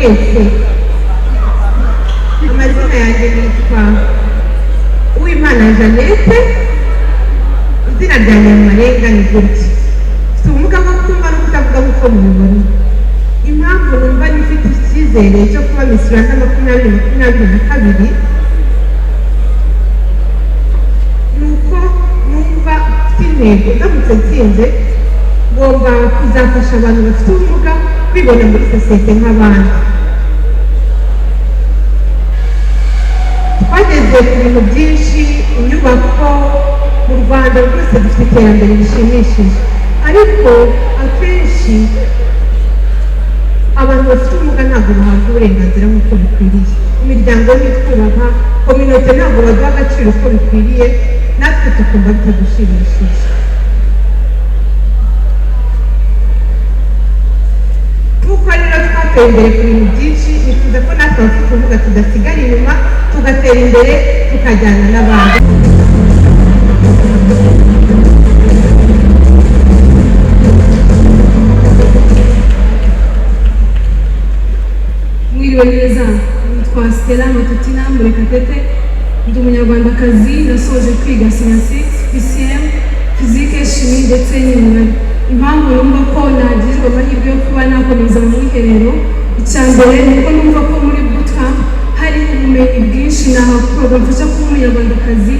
mwese, amazina yanjye nitwa Uwimana Janette, izina ryanjye mu marenga ni gutya. Mfite ubumuga bwo kutumva no kutavuga nk'uko mubibona. Impamvu numva nifite icyizere cyo kuba Miss Rwanda 2022 ni uko numva mfite intego ndamutse nsinze ngomba kuzafasha abantu bafite ubumuga kwibona muri sosiyete nk'abandi. Twageze ku bintu byinshi, inyubako mu Rwanda rwose dufite iterambere rishimishije, ariko akenshi abantu bafite ubumuga ntabwo bahabwa uburenganzira nk'uko bikwiriye. Imiryango ntitwubaha, kominote ntabwo baduha agaciro uko bikwiriye, natwe tukumva bitadushimishije. Nk'uko rero twateye imbere ku bintu byinshi, nifuza ko natwe abafite ubumuga tudasigara inyuma, tugatera imbere tukajyana n'abandi. Mwiriwe neza, nitwa Stella Matutina Murekatete, ndi umunyarwandakazi, nasoje kwiga siyansi, PCM, fizike, shimi ndetse n'imibare. Impamvu numva ko nagirirwa amahirwe yo kuba nakomeza mu mwiherero, icya mbere ni uko numva ko muri bootcamp hari ubumenyi bwinshi nahakura bamfasha kuba umunyarwandakazi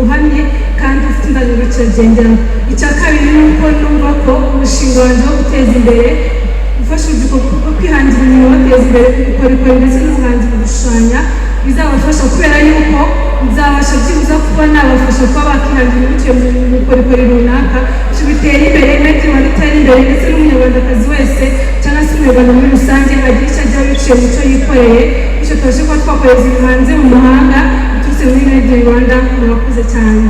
uhamye kandi ufite indangagaciro agenderaho. Icya kabiri ni uko numva ko umushinga wanjye wo guteza imbere ufasha urubyiruko rwo kwihangira imirimo bateza imbere ubukorikori ndetse n'ubuhanzi mu gushushanya bizabafasha, kubera yuko nzabasha byibuza kuba nabafasha kuba bakihangira biciye mu bukorikori runaka, bityo bitera imbere n'ibyo bitera imbere ndetse n'umunyarwandakazi wese cyangwa se umunyarwanda muri rusange agira icyo agira biciye mu cyo yikoreye, bityo tubashe kuba twakoreza ibintu hanze mu mahanga biturutse muri Made in Rwanda. Murakoze cyane.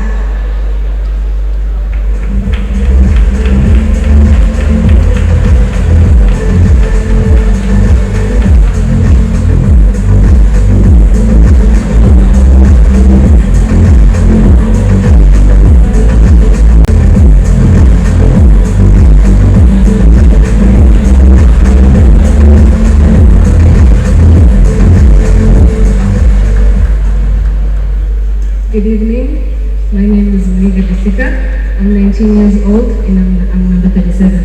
Good evening. My name is Muheto. I'm 19 years old and I'm number 37.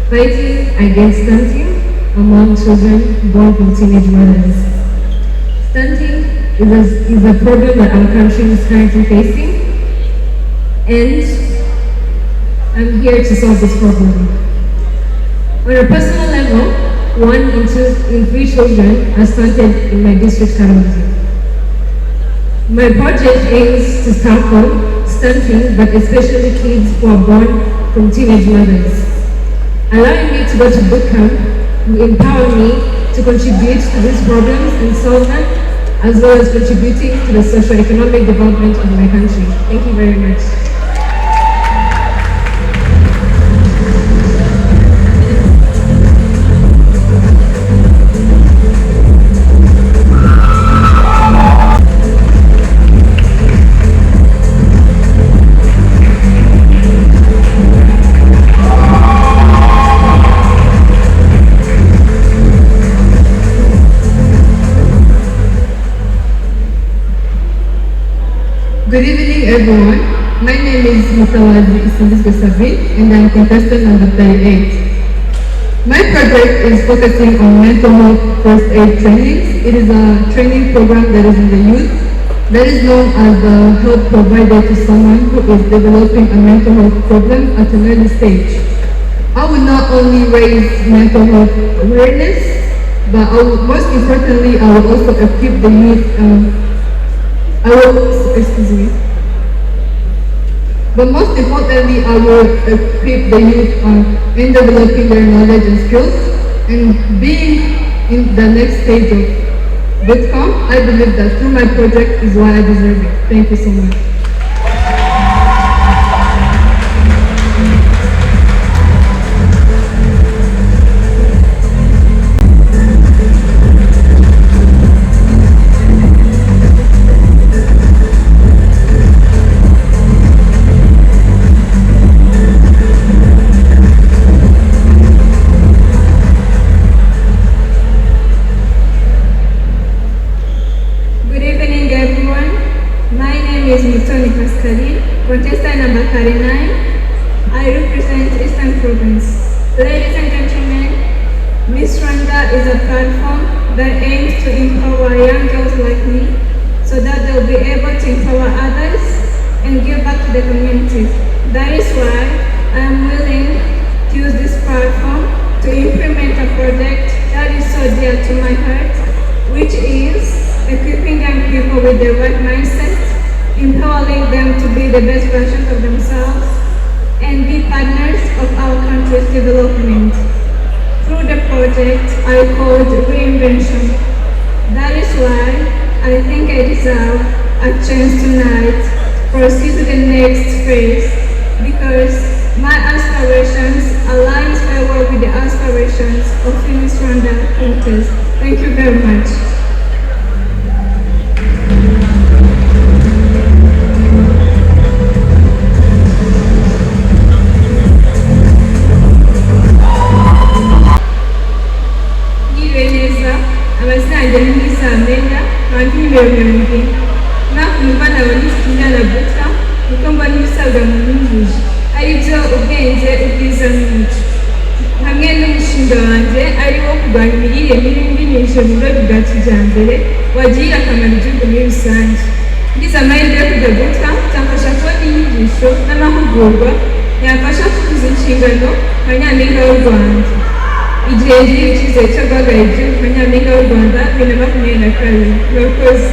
Fighting against stunting among children born from teenage mothers. Stunting is a problem that our country is currently facing, and I'm here to solve this problem. On a personal level, 1 in 3 children are stunted in my district community. My project aims to tackle stunting, but especially kids who are born from teenage mothers. Allowing me to go to bootcamp will empower me to contribute to these problems and solve them, as well as contributing to the socio-economic development of my country. Thank you very much. Good evening, everyone. My name is and I'm contestant number 38. My project is focusing on mental health first aid trainings. It is a training program that is in the youth, that is known as the help provided to someone who is developing a mental health problem at an early stage. I will not only raise mental health awareness, but most importantly, I will also equip the youth But most importantly, I will equip the youth in developing their knowledge and skills, and being in the next stage of bootcamp, I believe that through my project is why I deserve it. Thank you so much. contestant number 39. I represent Eastern Province. Ladies and gentlemen, Miss Rwanda is a platform that aims to empower young girls like me so that they'll be able to empower others and give back to the community. That is why I am willing to use this platform to implement a project that is so dear to my heart, which is equipping young people with the right mindset, empowering them to be the best versions of themselves, and be partners of our country's development. Through the project I called Reinvention. That is why I think I deserve a chance tonight to proceed to the next phase, because my aspirations align very well with the aspirations of Miss Rwanda contest. Thank you very much. Abasanga n'isamenga kandi n'ibirembe nakumva n'abanyishyira na buta kuko mbona ibisabwa mu nyunguzi ari byo ubwenge ubwiza n'umuco hamwe n'umushinga wanjye ari wo kurwanya imirire mibi mbinyujije mu buryo bwa kijyambere wagirira akamaro igihugu muri rusange. Ngize amahirwe yo kujya buta byamfasha kubona inyigisho n'amahugurwa yafasha kuzuza inshingano nka nyampinga w'u Rwanda. Igihe ngiriye icyizere cyo guhagarara igihugu nka nyampinga w'u Rwanda 2022. Murakoze.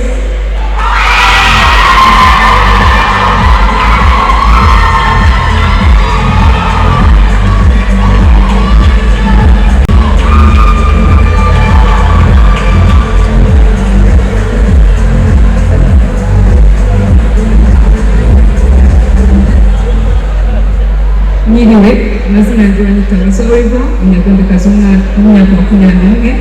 Nyiriwe amazina yanjye banyita Oliva, umunyarwandakazi w'umwaka 21,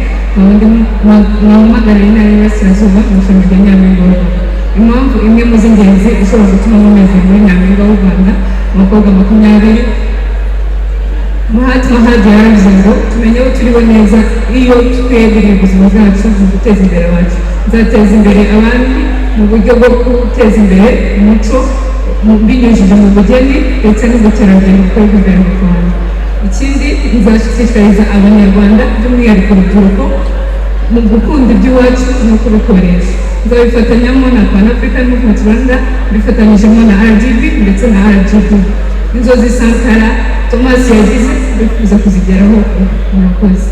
waduhamagara intara y'Iburasirazuba mu ishami rya Nyampinga w'u Rwanda. Impamvu imwe mu z'ingenzi ishobora gutuma mumeze muri Nyampinga w'u Rwanda abakobwa 20. Muheto yaravuze ngo tumenye aho turiho neza iyo tweguriye ubuzima bwacu mu guteza imbere abacu. Nzateza imbere abandi mu buryo bwo guteza imbere umuco binyujije mu bugeni ndetse n'ubukerarugendo bukorerwa imbere mu Rwanda. Ikindi nzashishikariza abanyarwanda by'umwihariko urubyiruko mu gukunda iby'iwacu no kubikoresha. Nzabifatanyamo na Pan African Movement Rwanda, bifatanyijemo na RGB ndetse na RGB. Inzozi Sankara Thomas yagize bifuza kuzigeraho. Murakoze.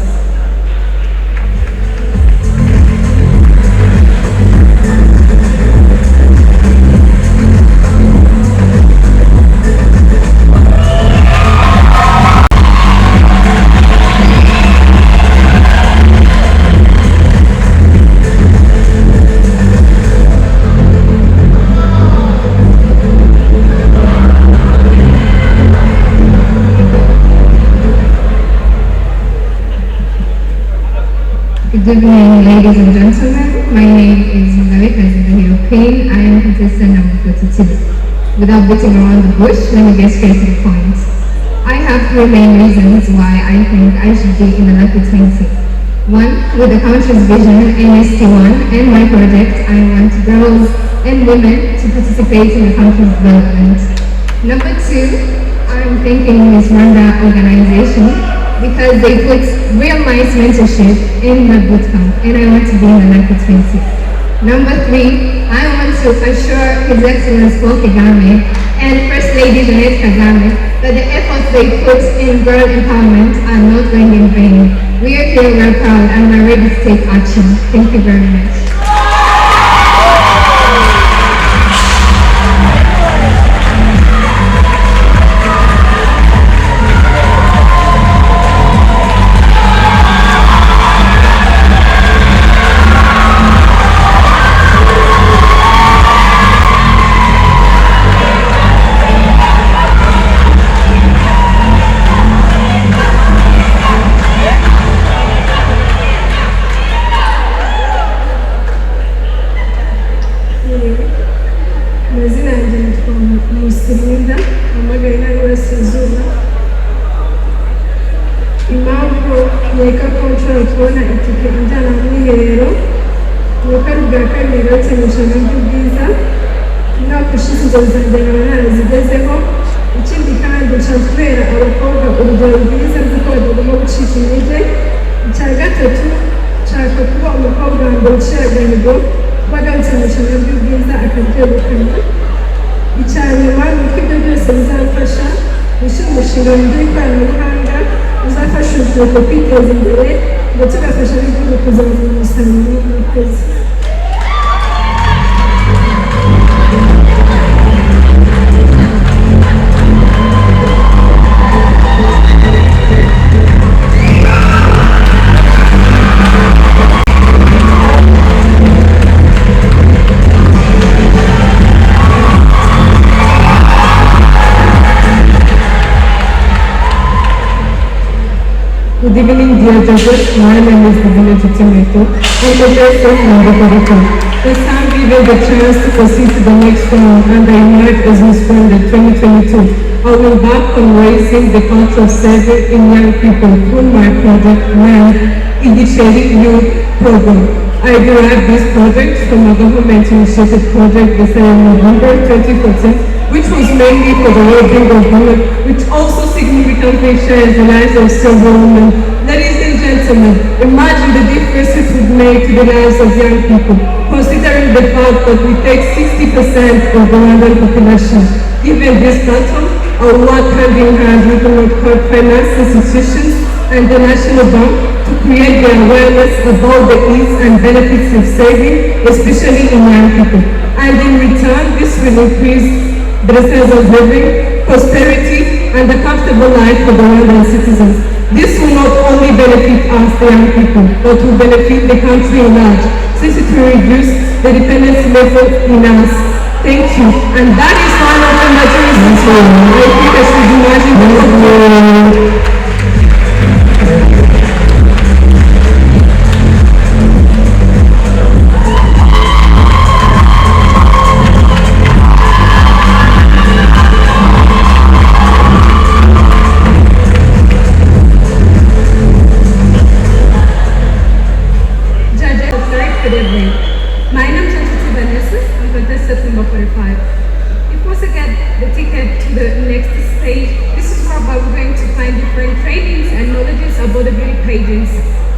Good evening, ladies and gentlemen. My name is Janette, as you know, Queen. I am contestant number 42. Without beating around the bush, let me get straight to the point. I have 3 main reasons why I think I should be in the lucky 20. 1, with the country's vision, NST1, and my project, I want girls and women to participate in the country's development. Number 2, I'm thinking Miss Rwanda organization, because they put real nice mentorship in the bootcamp, and I want to be in the lucky 20. Number 3, I want to assure His Excellency Paul Kagame and First Lady Janette that the efforts they put in girl empowerment are not going in vain. We are here, we're proud, and we're ready to take action. Thank you very much. nkeka ko nshobora kubona itike injyana mu mwiherero mu rugo rwa kabiri bakenesha uburyo bwiza umwaka ushize inzozi zanjye nkaba narazigezeho. Ikindi kandi nshaka kubera abakobwa urugero rwiza rw'uko batagomba gucika intege. Icya gatatu, nshaka kuba umukobwa wa mbere uciye agahigo kuba agarutse mu irushanwa ry'ubwiza akaryegukana. Icya nyuma ni uko ibyo byose bizamfasha gushyira umushinga wanjye w'ikoranabuhanga uzafasha urubyiruko kwiteza imbere ndetse ugafasha n'igihugu kuzamura umusaruro w'abakozi. Good evening, dear judges. My name is Muheto. I'm the first from Puerto. This time given the chance to proceed to the next round, and I emerged as Miss World 2022. I will embark on raising the culture of service in young people through my project, Igitekerezo Youth Program. I derived this project from a government-initiated project decided in November 2014, which was mainly for the well-being of women, which also significantly shares the lives of several women. Ladies and gentlemen, imagine the difference it would make to the lives of young people, considering the fact that we take 60% of the Rwandan population. Given this platform, I will work hand in hand with the local finance institutions and the National Bank to create the awareness about the ease and benefits of saving, especially in young people. And in return, this will increase the sense of living, prosperity, and a comfortable life for the Rwandan citizens. This will not only benefit us, the young people, but will benefit the country at large, since it will reduce the dependency level in us. Thank you. And that is one of the materials I think I should imagine the My name is Janette. I'm contestant number 45. If once again the ticket to the next stage, this is where we're going to find different trainings and knowledges about the beauty pageants.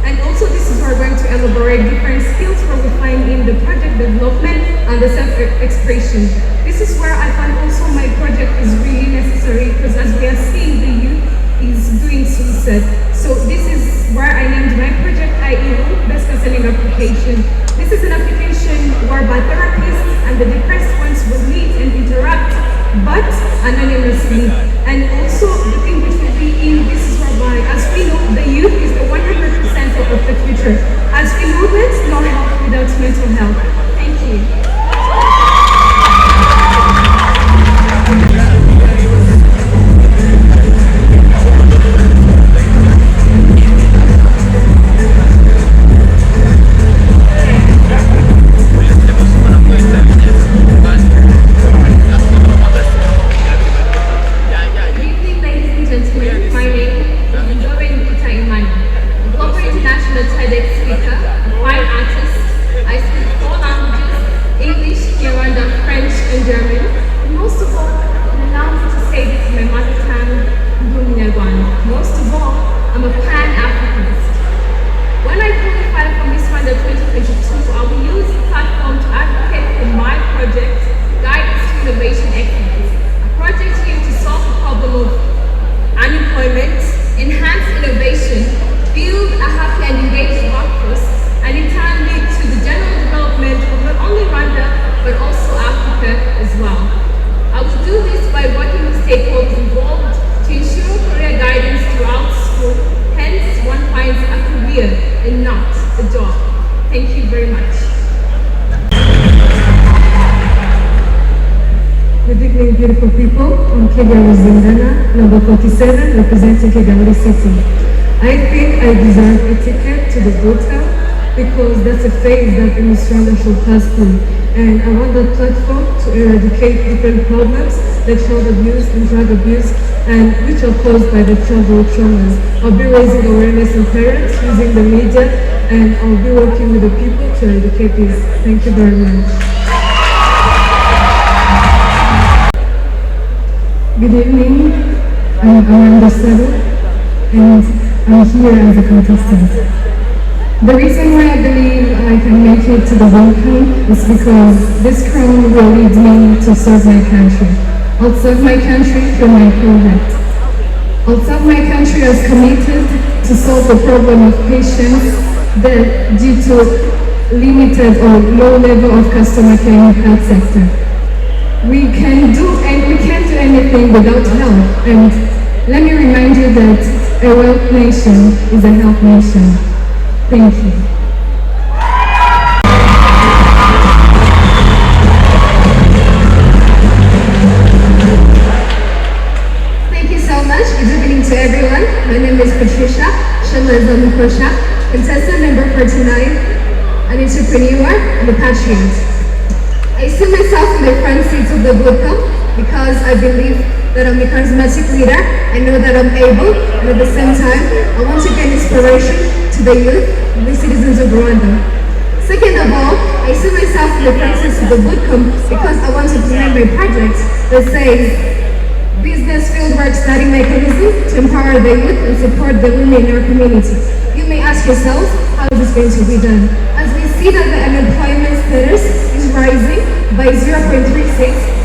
And also this is where we're going to elaborate different skills where we find in the project development and the self-expression. This is where I find also my project is really necessary because as we are seeing the youth is doing suicide. So this is where I named my project inkuru, best counseling application. This is an application whereby therapists and the depressed ones will meet and interact, but anonymously. And also the thing which will be in this is whereby, as we know, the youth is the 100% of the future. As we know that, no health without mental health. Thank you. Beautiful people, I'm number 47, representing Kigali City. I think I deserve a ticket to the Volta because that's a phase that in Australia should pass through. And I want that platform to eradicate different problems like child abuse and drug abuse, and which are caused by the childhood traumas. I'll be raising awareness in parents using the media, and I'll be working with the people to eradicate this. Thank you very much. Good evening. I'm Amanda Settle, and I'm here as a contestant. The reason why I believe I can make it to the welcome is because this crown will lead me to serve my country. I'll serve my country through my project. I'll serve my country as committed to solve the problem of patients that due to limited or low level of customer care in the health sector. We can't do anything without help, and let me remind you that a wealth nation is a health nation. Thank you. Thank you so much. Good evening to everyone. My name is Patricia Shemazamukosha, contestant number 49, an entrepreneur and a patriot. I see myself in the front seat of the bootcamp because I believe that I'm a charismatic leader. I know that I'm able, and at the same time, I want to give inspiration to the youth and the citizens of Rwanda. Second of all, I see myself in the front seat of the bootcamp because I want to present my project that says business fieldwork study mechanism to empower the youth and support the women in our community. You may ask yourself, how is this going to be done? As we see that the unemployment status is rising by 0.36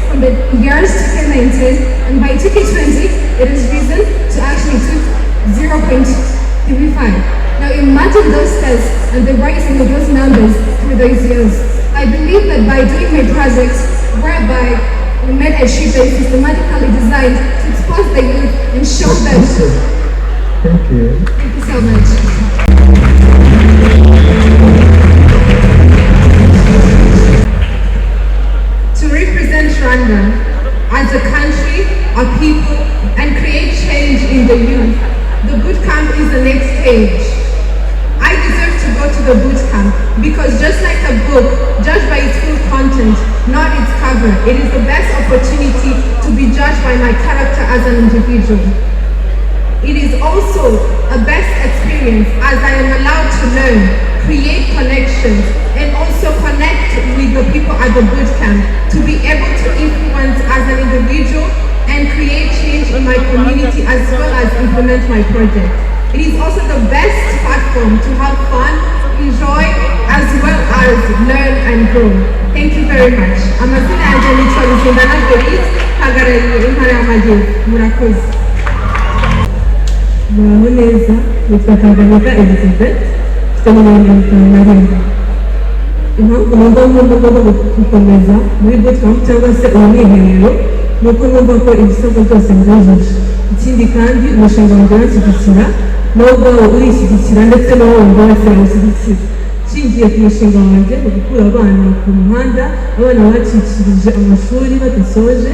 from the years 2019, and by 2020 it has risen to actually 0.35. Now imagine those tests and the rising of those numbers through those years. I believe that by doing my project, whereby we made a sheet that is systematically designed to expose the youth and show them. Thank you. Thank you so much. To represent Rwanda as a country, a people, and create change in the youth, the bootcamp is the next stage. I deserve to go to the bootcamp because just like a book, judged by its full content, not its cover, it is the best opportunity to be judged by my character as an individual. It is also a best experience as I am allowed to learn, create connections, and also connect with the people at the bootcamp to be able to influence as an individual and create change in my community as well as implement my project. It is also the best platform to have fun, enjoy, as well as learn and grow. Thank you very much. Amazina yanjye nitwa Bizindana Doris, hagarariye intara y'Amajyepfo. Murakoze. Muraho neza, nitwa Tanganyika Elizabeth, mfite mirongo itanu na rimwe. Impamvu numva ngomba gukomeza muri bootcamp cyangwa se umwiherero ni uko numva ko ibisabwa byose byujuje. Ikindi kandi umushinga wanjye uranshyigikira, nawe ubwawe urishyigikira ndetse nawe wumva wese yawushyigikira. Nshingiye ku mushinga wanjye mu gukura abana ku muhanda, abana bacikirije amashuri badasoje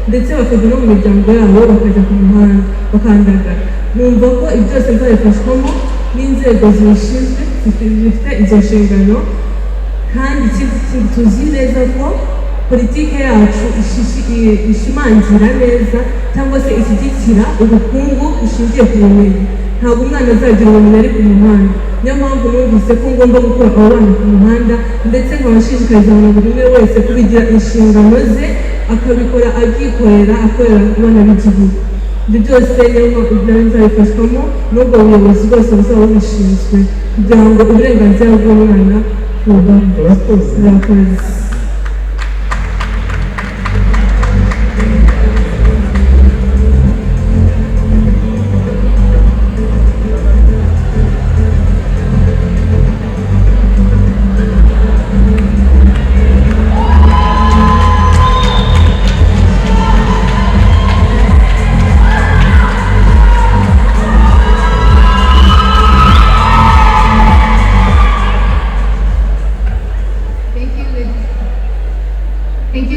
ndetse bakajya no mu miryango yabo bakajya ku muhanda bakandagara. Numva ko ibyo byose nzabifashwamo n'inzego zibishinzwe zifite izo nshingano, kandi ikindi tuzi neza ko politike yacu ishimangira neza cyangwa se ishyigikira ubukungu bushingiye ku bumenyi. Ntabwo umwana azagira ubumenyi ari ku muhanda. Niyo mpamvu numvise ko ngomba gukura abo bana ku muhanda ndetse nkabashishikariza buri umwe wese kubigira inshingano ze, akabikora abyikorera akorera abana b'igihugu. Ibyo byose niyo mpamvu nzabifashwamo n'ubwo buyobozi bwose buzaba bubishinzwe kugira ngo uburenganzira bw'umwana bwubahirizwe.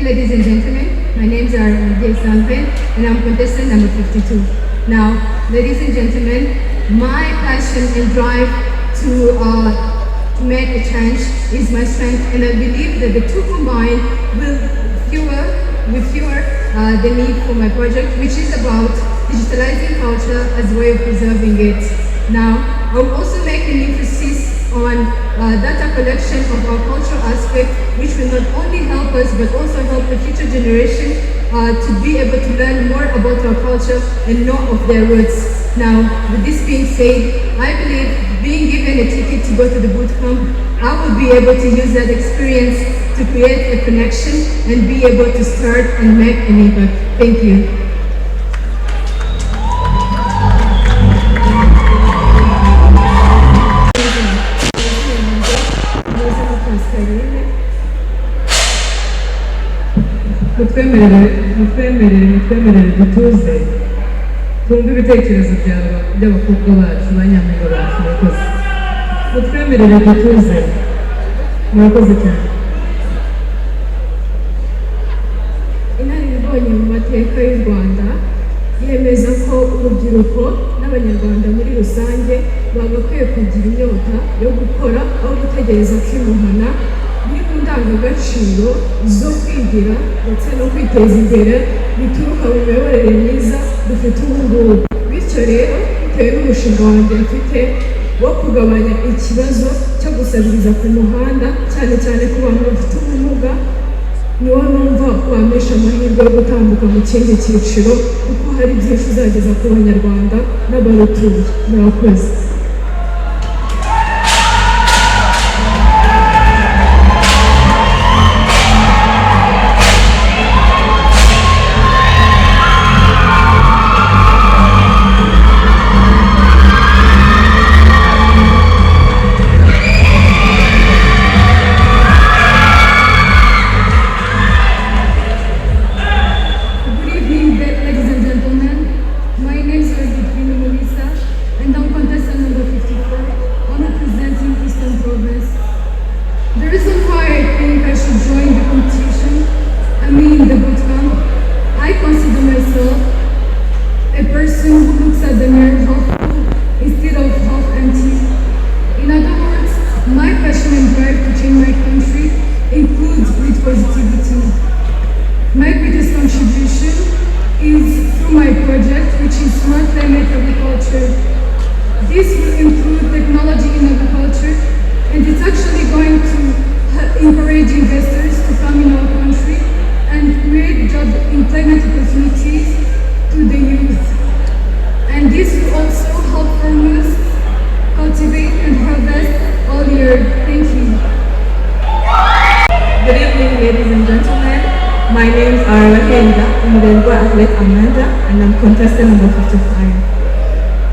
Ladies and gentlemen, my names are and I'm contestant number 52. Now, ladies and gentlemen, my passion and drive to make a change is my strength, and I believe that the two combined will fuel the need for my project, which is about digitalizing culture as a way of preserving it. Now, I will also make an emphasis on data collection of our cultural aspect, which will not only help us but also help the future generation to be able to learn more about our culture and know of their roots. Now, with this being said, I believe being given a ticket to go to the boot camp, I will be able to use that experience to create a connection and be able to start and make an impact. Thank you. mutwemerere dutuze twumve ibitekerezo by'abakobwa bacu banyampinga bacu murakoze mutwemerere dutuze murakoze cyane. Inararibonye mu mateka y'u Rwanda yemeza ko urubyiruko n'abanyarwanda muri rusange bagakwiye kugira inyota yo gukora aho gutegereza kwimuhana, biri mu ndangagaciro zo kwigira ndetse no kwiteza imbere bituruka mu miyoborere myiza dufite ubu ngubu. Bityo rero bitewe n'umushinga wanjye mfite wo kugabanya ikibazo cyo gusabiriza ku muhanda cyane cyane ku bantu bafite ubumuga, niwo numva wamesha amahirwe yo gutambuka mu kindi cyiciro kuko hari byinshi uzageza ku banyarwanda n'abarutuye. Murakoze.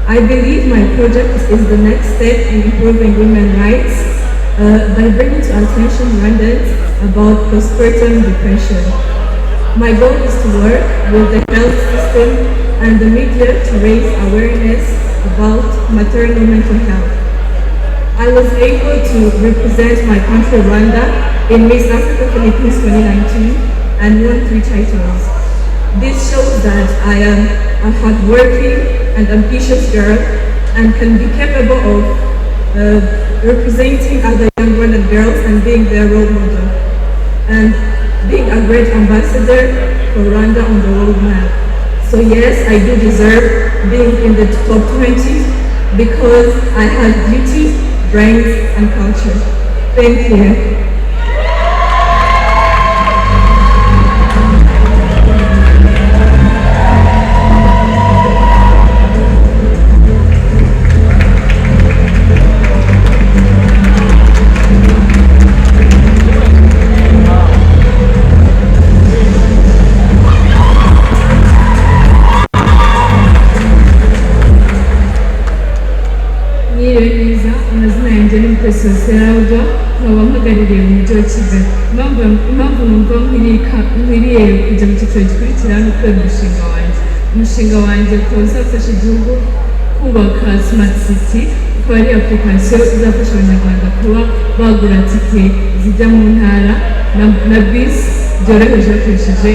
I believe my project is the next step in improving women's rights by bringing to attention Rwandans about postpartum depression. My goal is to work with the health system and the media to raise awareness about maternal mental health. I was able to represent my country Rwanda in Miss Africa Philippines 2019 and won 3 titles. This shows that I am a hardworking and ambitious girl and can be capable of representing other young Rwandan girls and being their role model and being a great ambassador for Rwanda on the world map. So yes, I do deserve being in the top 20 because I have beauty, brains and culture. Thank you. Abahagarariye umujyi wa Kigali. Impamvu numva nkwiriye kujya mu cyiciro gikurikira ni ukubera umushinga wanjye ukaba uzafasha igihugu kubaka smart city, ukaba ari application izafasha abanyarwanda kuba bagura tike zijya mu ntara na bisi byoroheje bakoresheje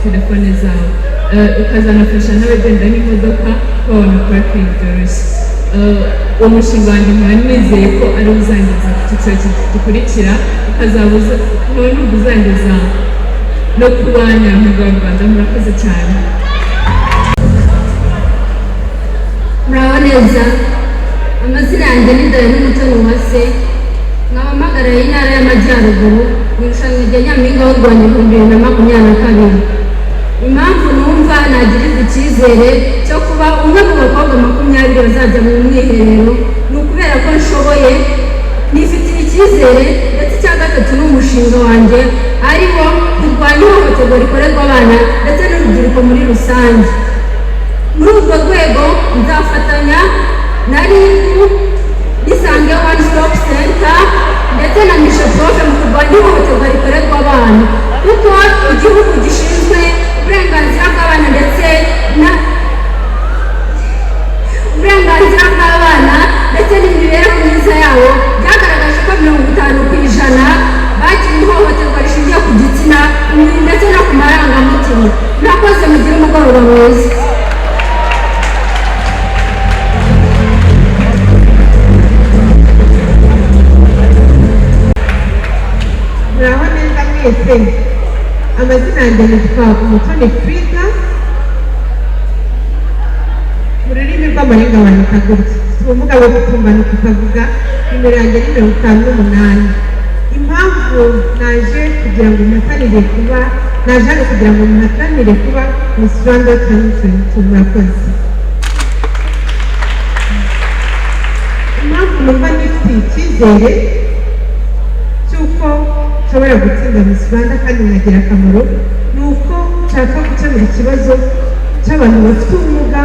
telefone zabo, ukazanafasha n'abagenda n'imodoka babona parking byoroshye. Uwo mushinga wanjye nkaba nizeye ko ari uzangeza ku cyiciro gikurikira, ukazabuza n'ubu uzangeza no kuba nyampinga w'u Rwanda. Murakoze cyane. Muraho neza. Amazina yanjye ni Janette. uhagarariye intara y'Amajyaruguru mu irushanwa rya Nyampinga w'u Rwanda 2022. Impamvu numva nagiriza icyizere cyo kuba umwe mu bakobwa 20 bazajya mu mwiherero ni ukubera ko nshoboye, nifitiye icyizere, ndetse icya gatatu n'umushinga wanjye ariwo kurwanya ihohoterwa rikorerwa abana ndetse n'urubyiruko muri rusange. Muri urwo rwego nzafatanya na RIB, Isange One Stop Center ndetse na Misha Prof mu kurwanya ihohoterwa rikorerwa abana, kuko igihugu gishinzwe uburenganzira bw'abana ndetse uburenganzira bw'abana ndetse n'imibereho myiza yabo byagaragaje ko 50% bagiye ihohoterwa rishingiye ku gitsina, umubiri ndetse no ku marangamutima. Murakoze, mugire umugoroba mwiza. muraho neza mwese. Amazina yanjye nitwa Umutoni Frida, mu rurimi rw'amarenga bandika gutya: ubumuga bwo kutumva no kutavuga. Nimero yanjye ni 58. Impamvu naje kugira ngo muhatanire kuba Miss Rwanda 2022. Murakoze. Impamvu numva nifitiye icyizere cy'uko nshobora gutsinda Miss Rwanda kandi nkagira akamaro ni uko nshaka gukemura ikibazo cy'abantu bafite ubumuga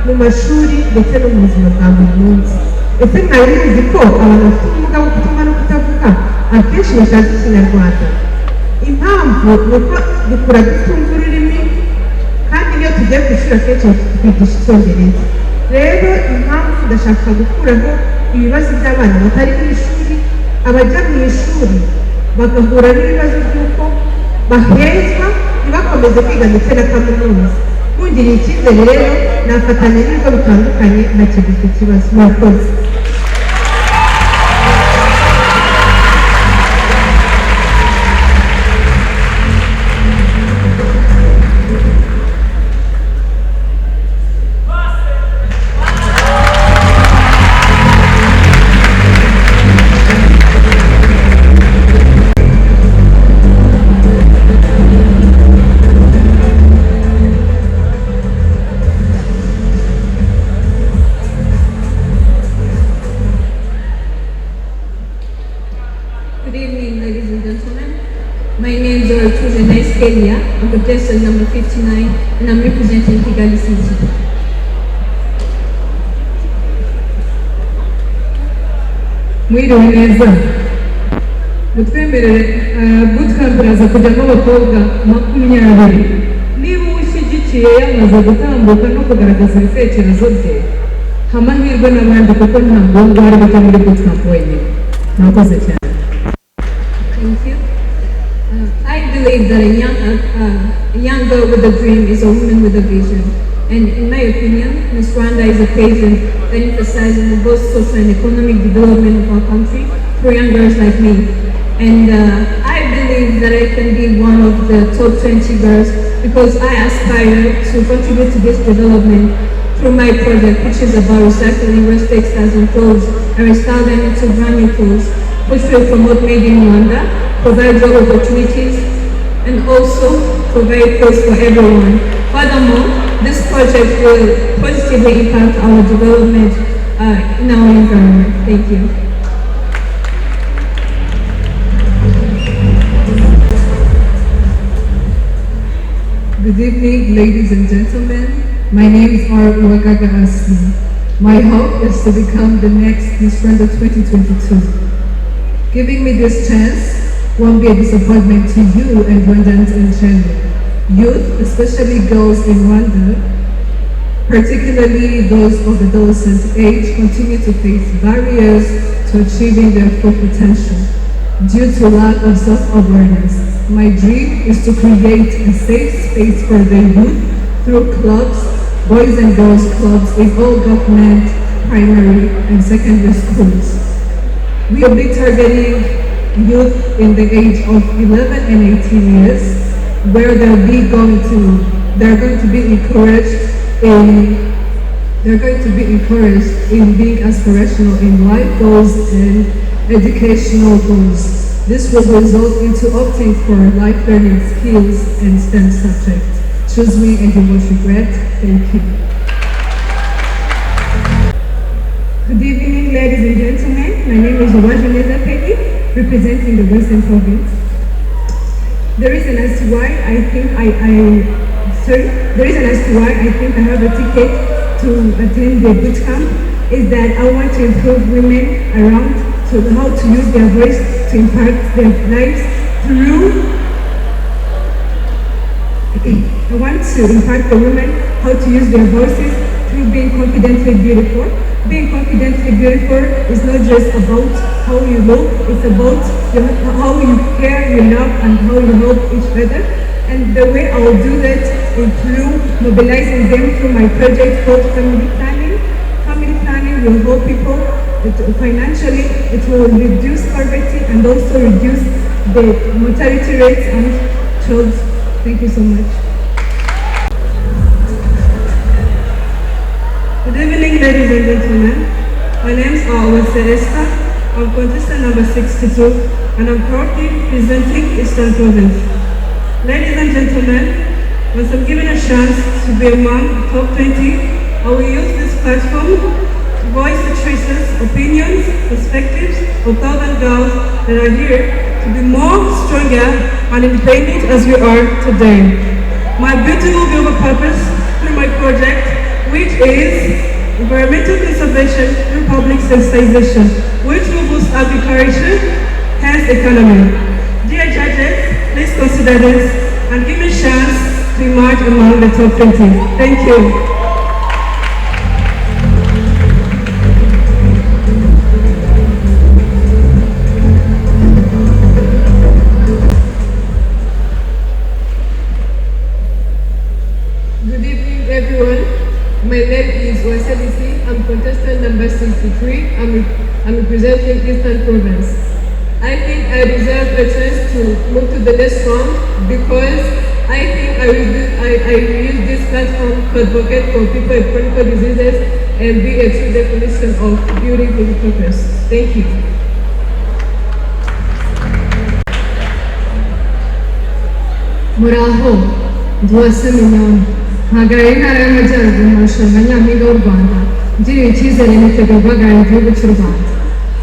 mu mashuri ndetse no mu buzima bwa buri munsi. Ese mwari muzi ko abantu bafite ubumuga bwo kutumva no kutavuga akenshi bashaka Ikinyarwanda? Impamvu ni uko dukura dutumva ururimi, kandi iyo tugiye ku ishuri akenshi twigisha Icyongereza. Rero impamvu ndashaka gukuraho ibibazo by'abana batari mu ishuri, abajya mu ishuri bagahura n'ibibazo by'uko bahezwa ntibakomeze kwiga ndetse na kaminuza. Mungiriye icyizere rero nafatanya n'ibigo bitandukanye nkakiga icyo kibazo. Murakoze. I'm contestant number 59 and I'm representing Kigali City. Mwiriwe neza. Mutwemerere bootcamp iraza kujyamo abakobwa 20. Niba ushyigikiye yamaze gutambuka no kugaragaza ibitekerezo bye, amahirwe n'abandi kuko nta ngombwa hari bajya muri bootcamp wenyine. Murakoze cyane. Thank you. I believe that a young girl with a dream is a woman with a vision. And in my opinion, Miss Rwanda is a pageant that emphasizes both social and economic development of our country for young girls like me. And I believe that I can be one of the top 20 girls because I aspire to contribute to this development through my project, which is about recycling waste textiles and clothes and restyle them into brand new clothes, which will promote Made in Rwanda, provide job opportunities, and also provide clothes for everyone. Furthermore, this project will positively impact our development in our environment. Thank you. Good evening, ladies and gentlemen. My name is Wagaga Asli. My hope is to become the next Miss Rwanda 2022. Giving me this chance won't be a disappointment to you and Rwandans in general. Youth, especially girls in Rwanda, particularly those of adolescent age, continue to face barriers to achieving their full potential due to lack of self-awareness. My dream is to create a safe space for the youth through clubs, boys and girls clubs in all government, primary and secondary schools. We will be targeting youth in the age of 11 and 18 years, where they're going to be encouraged in being aspirational in life goals and educational goals. This will result into opting for life learning skills and STEM subjects. Choose me and you won't regret. Thank you. Good evening, ladies and gentlemen. My name is Janette, representing the Western Province. The reason as to why I think I have a ticket to attend the boot camp is that I want to improve women around to how to use their voice to impact their lives through. I want to impact the women how to use their voices through being confidently beautiful. Being confidently beautiful is not just about how you look, it's about how you care, you love, and how you help each other. And the way I will do that is through mobilizing them through my project called family planning. Family planning will help people financially, it will reduce poverty and also reduce the mortality rates and children. Thank you so much. Good evening, ladies and gentlemen. My name is Esther. I'm contestant number 62, and I'm proudly presenting Eastern Province. Ladies and gentlemen, once I'm given a chance to be among top 20, I will use this platform to voice the choices, opinions, perspectives of thousand girls that are here to be more stronger and independent as we are today. My beauty will be of a purpose through my project, which is environmental conservation through public sensitization, which will boost agriculture, hence economy. Dear judges, please consider this and give me a chance to emerge among the top 20. Thank you. Good evening, everyone. My name is I'm contestant number 63. I'm representing Eastern Province. I think I deserve a chance to move to the next round because I think I will use this platform to advocate for people with chronic diseases and be a true definition of beauty with purpose. Thank you. Muraho, duwase minyoni. Mpagarara intara y'Amajyaruguru mu marushanwa Nyampinga w'u Rwanda, ngiriwe icyizere niteguye guhagararira igihugu cy'u Rwanda.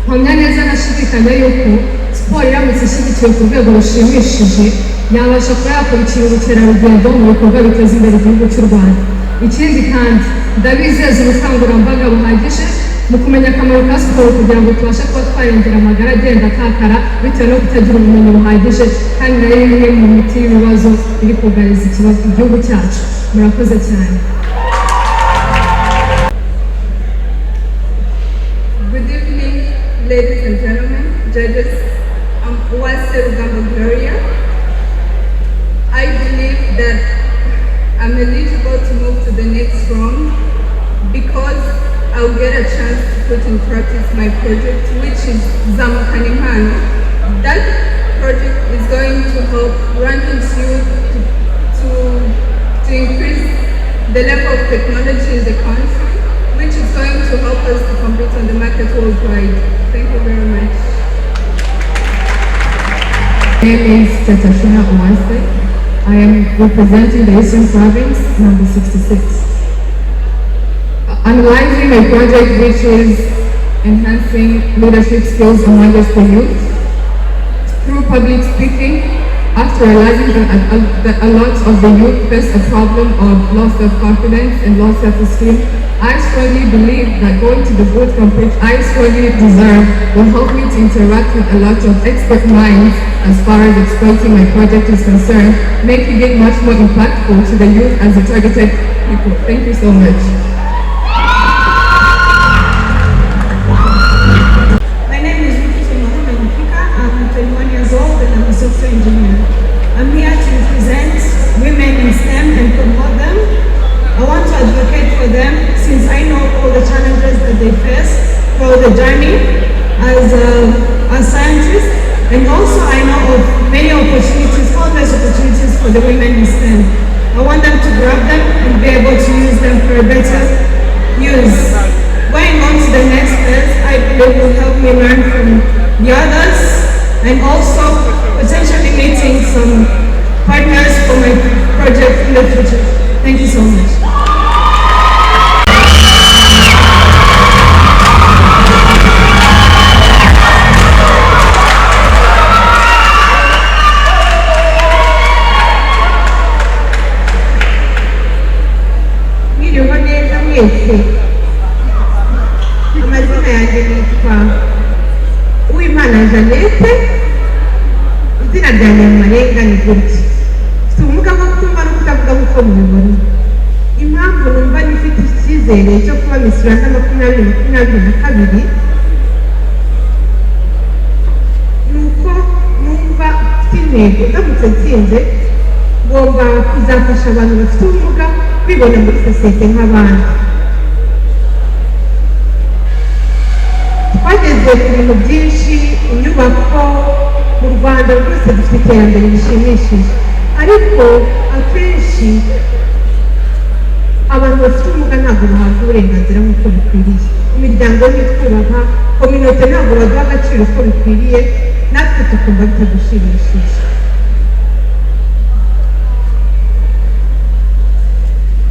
Mpamya neza nashidikanya yuko siporo iramutse ishyigikiwe ku rwego rushimishije yabasha kuba yakurikira ubukerarugendo mu bikorwa biteza imbere igihugu cy'u Rwanda. Ikindi kandi ndabizeza ubukangurambaga buhagije mu kumenya akamaro ka siporo kugira ngo tubashe kuba twarengera amagara agenda atakara bitewe no kutagira ubumenyi buhagije, kandi nayo imwe mu miti y'ibibazo iri kugariza igihugu cyacu. Murakoze cyane. Good evening, ladies and gentlemen, judges. I'm Gloria. I believe that I'm eligible to move to the next round because I'll get a chance to put in practice my project, which is Zamukanimano. That project is going to help random youth to increase the level of technology in the country, which is going to help us to compete on the market worldwide. Thank you very much. My name is Tatashina Uwase. I am representing the Eastern Province, number 66. Analyzing a project which is enhancing leadership skills among the youth through public speaking. After realizing that a lot of the youth face a problem of low self-confidence and low self-esteem, I strongly believe that going to the boot camp which I strongly deserve will help me to interact with a lot of expert minds as far as exploiting my project is concerned, making it much more impactful to the youth as the targeted people. Thank you so much. Software engineer. I'm here to represent women in STEM and promote them. I want to advocate for them since I know all the challenges that they face for the journey as scientists, and also I know of many opportunities, countless opportunities for the women in STEM. I want them to grab them and be able to use them for a better use. going on to the next phase, I believe will help me learn from the others and also potentially meeting some partners for my project in the future. Thank you so much. Mwiriho neza mwese. Amazina yanjye nitwa Uwimana Janette, izina ryanjye mu marenga ni gutya. Mfite ubumuga bwo kutumva no kutavuga nk'uko mubibona. Impamvu numva nifite icyizere cyo kuba Miss Rwanda 2022 ni uko numva mfite intego ndamutse nsinze ngomba kuzafasha abantu bafite ubumuga kwibona muri sosiyete nk'abandi. Twageze ku bintu byinshi, inyubako mu Rwanda rwose dufite iterambere rishimishije, ariko akenshi abantu bafite ubumuga ntabwo bahabwa uburenganzira nk'uko bikwiriye. Imiryango ntitwubaha, kominote ntabwo baduha agaciro uko bikwiriye, natwe tukumva bitadushimishije.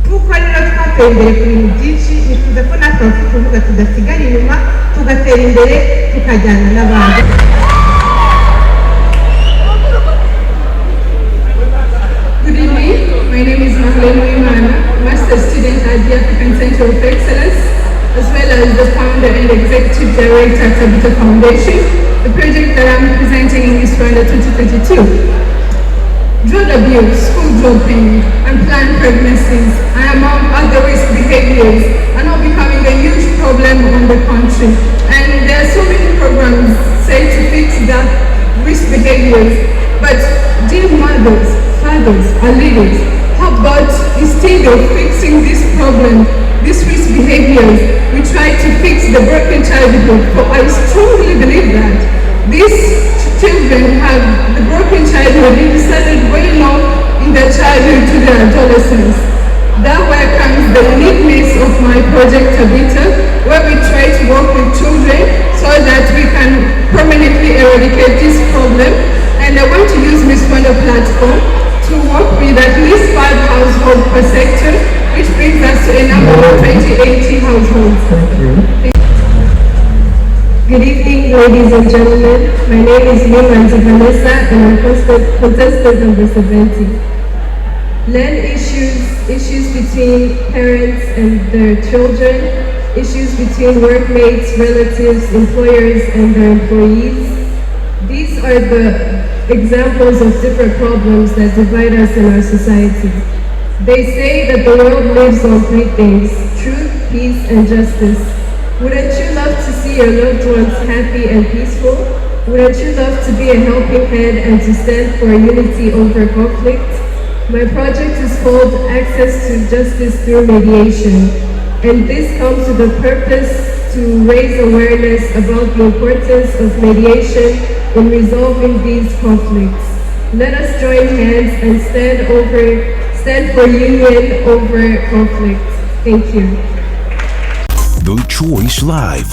Nk'uko rero twateye imbere ku bintu byinshi, nifuza ko natwe abafite ubumuga tudasigara inyuma, tugatera imbere tukajyana n'abandi. Good evening, my name is Muheto, Master Student at the African Center of Excellence, as well as the founder and executive director at the Foundation, the project that I'm presenting in Miss Rwanda 2022. Drug abuse, school dropping, unplanned pregnancies, and among other risk behaviors are now becoming a huge problem on the country. And there are so many programs set to fix that risk behaviors. But dear mothers, fathers, and leaders, how about instead of fixing this problem, these risk behaviors, we try to fix the broken childhood? For I strongly believe that these children have the broken childhood. It started way long in their childhood to their adolescence. That where comes the uniqueness of my project Habita, where we try to work with children so that we can permanently eradicate this problem. And I want to use Miss Rwanda platform to work with at least 5 households per sector, which brings us to a number of 2080 households. Thank you. Good evening, ladies and gentlemen. My name is Vanessa, and I'm contestant number 70. Learn issues between parents and their children, issues between workmates, relatives, employers, and their employees. These are the examples of different problems that divide us in our society. They say that the world lives on 3 things: truth, peace, and justice. Wouldn't you love to see your loved ones happy and peaceful? Wouldn't you love to be a helping hand and to stand for unity over conflict? My project is called Access to Justice Through Mediation, and this comes with the purpose to raise awareness about the importance of mediation in resolving these conflicts. Let us join hands and stand for union over conflict. Thank you. The Choice Live.